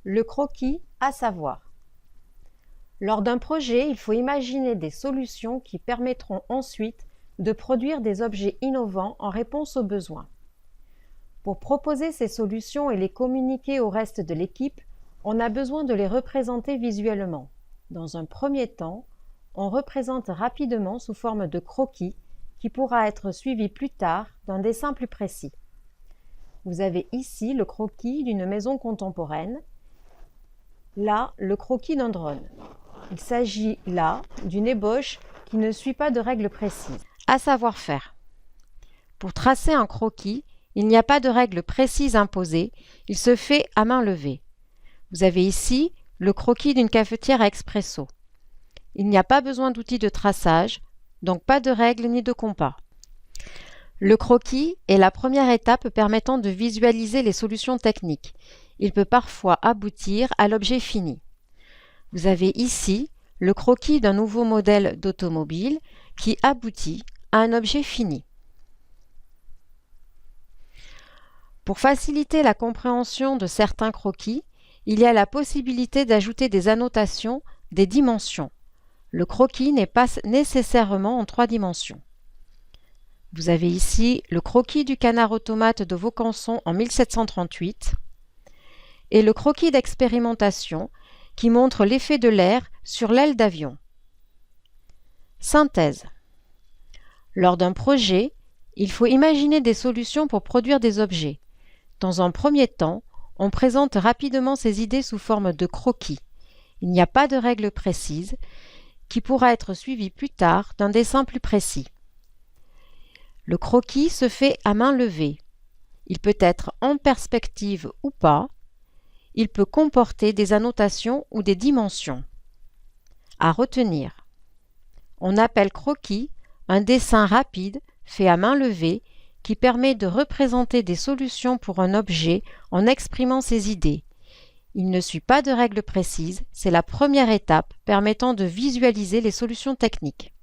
Le croquis à savoir. Lors d'un projet, il faut imaginer des solutions qui permettront ensuite de produire des objets innovants en réponse aux besoins. Pour proposer ces solutions et les communiquer au reste de l'équipe, on a besoin de les représenter visuellement. Dans un premier temps, on représente rapidement sous forme de croquis qui pourra être suivi plus tard d'un dessin plus précis. Vous avez ici le croquis d'une maison contemporaine, là le croquis d'un drone. Il s'agit là d'une ébauche qui ne suit pas de règles précises. À savoir faire. Pour tracer un croquis, il n'y a pas de règles précises imposées, il se fait à main levée. Vous avez ici le croquis d'une cafetière à expresso. Il n'y a pas besoin d'outils de traçage, donc pas de règles ni de compas. Le croquis est la première étape permettant de visualiser les solutions techniques. Il peut parfois aboutir à l'objet fini. Vous avez ici le croquis d'un nouveau modèle d'automobile qui aboutit à un objet fini. Pour faciliter la compréhension de certains croquis, il y a la possibilité d'ajouter des annotations, des dimensions. Le croquis n'est pas nécessairement en 3 dimensions. Vous avez ici le croquis du canard automate de Vaucanson en 1738 et le croquis d'expérimentation qui montre l'effet de l'air sur l'aile d'avion. Synthèse. Lors d'un projet, il faut imaginer des solutions pour produire des objets. Dans un premier temps, on présente rapidement ces idées sous forme de croquis. Il n'y a pas de règle précise qui pourra être suivie plus tard d'un dessin plus précis. Le croquis se fait à main levée. Il peut être en perspective ou pas. Il peut comporter des annotations ou des dimensions. À retenir. On appelle croquis un dessin rapide fait à main levée qui permet de représenter des solutions pour un objet en exprimant ses idées. Il ne suit pas de règles précises, c'est la première étape permettant de visualiser les solutions techniques.